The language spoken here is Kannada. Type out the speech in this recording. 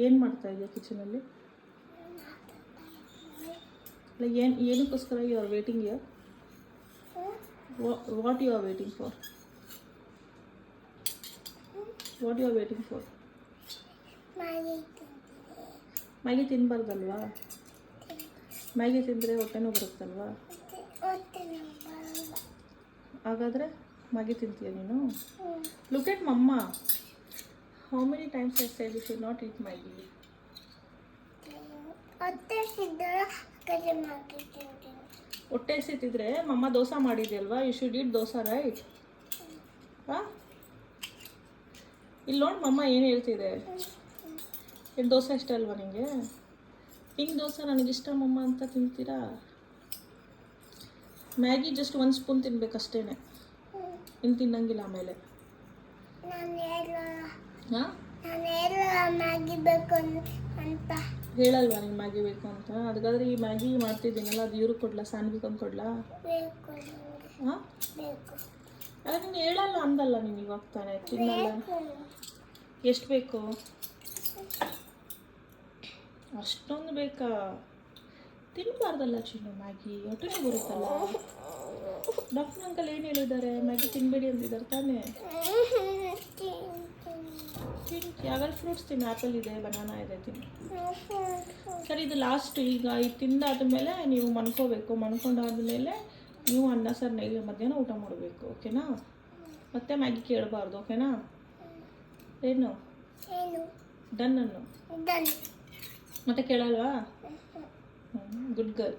ಏನು ಮಾಡ್ತಾ ಇದೆಯಾ ಕಿಚನಲ್ಲಿ? ಅಲ್ಲ ಏನಕ್ಕೋಸ್ಕರ you are waiting for? What you are waiting for? What you are waiting for? Maggi ತಿನ್ನಬಾರ್ದಲ್ವಾ? ಮ್ಯಾಗಿ ತಿಂದರೆ ಹೊಟ್ಟೆನೂ ಬರುತ್ತಲ್ವಾ? ಹಾಗಾದರೆ ಮ್ಯಾಗಿ ತಿಂತೀಯ ನೀನು? Look at mamma. How many times I said you should not eat Maggi? ಹೊಟ್ಟೆ ಹಸಿತಿದ್ರೆ ಮಮ್ಮ ದೋಸೆ ಮಾಡಿದ್ಯಲ್ವಾ? You should eat dosa, right? ಹಾಂ, ಇಲ್ಲಿ ನೋಡಿ ಮಮ್ಮ ಏನು ಹೇಳ್ತಿದೆ. ಏನು ದೋಸೆ ಇಷ್ಟ ಅಲ್ವಾ ನಿಮಗೆ? ಹಿಂಗೆ ದೋಸೆ ನನಗಿಷ್ಟ ಮಮ್ಮ ಅಂತ ತಿಂತೀರಾ? ಮ್ಯಾಗಿ ಜಸ್ಟ್ 1 ಸ್ಪೂನ್ ತಿನ್ಬೇಕಷ್ಟೇ, ಇನ್ನು ತಿನ್ನಂಗಿಲ್ಲ ಆಮೇಲೆ. ಹಾಂ, ಮ್ಯಾಗಿ ಬೇಕು ಅಂತ ಹೇಳಲ್ವಾ ನಿಂಗೆ ಮ್ಯಾಗಿ ಬೇಕು ಅಂತ? ಅದಕ್ಕಾದ್ರೆ ಈ ಮ್ಯಾಗಿ ಮಾಡ್ತಿದ್ದೀನಲ್ಲ, ಅದು ಇವ್ರಿಗೆ ಕೊಡ್ಲಾ? ಸ್ಯಾನ್ವಿ ತಂದು ಕೊಡ್ಲಾ? ಹಾಂ, ಅದೇ ನೀನು ಹೇಳಲ್ಲ ಅಂದಲ್ಲ ನೀನು ಇವಾಗ ತಾನೆ, ತಿನ್ನಲ್ಲ. ಎಷ್ಟು ಬೇಕು? ಅಷ್ಟೊಂದು ಬೇಕಾ? ತಿನ್ನಬಾರ್ದಲ್ಲ ಚಿನ್ನು ಮ್ಯಾಗಿ, ಹೊಟ್ಟೆನೂ ಬರುತ್ತಲ್ಲ. ಡಾಕ್ಟರ್ ಅಂಕಲ್ ಏನು ಹೇಳಿದ್ದಾರೆ? ಮ್ಯಾಗಿ ತಿನ್ನಬೇಡಿ ಅಂದಿದ್ದಾರೆ ತಾನೇ? ಯಾವ್ಯಾವ ಫ್ರೂಟ್ಸ್ ತಿನ್ನು, ಆ್ಯಪಲ್ ಇದೆ, ಬನಾನಾ ಇದೆ, ತಿನ್ನು. ಸರಿ, ಇದು ಲಾಸ್ಟ್. ಈಗ ಇದು ತಿಂದಾದ್ಮೇಲೆ ನೀವು ಮನ್ಕೋಬೇಕು. ಮನ್ಕೊಂಡಾದ್ಮೇಲೆ ನೀವು ಅನ್ನ ಸಾರು ಮಧ್ಯಾಹ್ನ ಊಟ ಮಾಡಬೇಕು, ಓಕೆನಾ? ಮತ್ತೆ ಮ್ಯಾಗಿ ಕೇಳಬಾರ್ದು, ಓಕೆನಾ? ಏನು ಡನ್ ಅನ್ನು ಮತ್ತೆ ಕೇಳಲ್ವಾ? Good girl.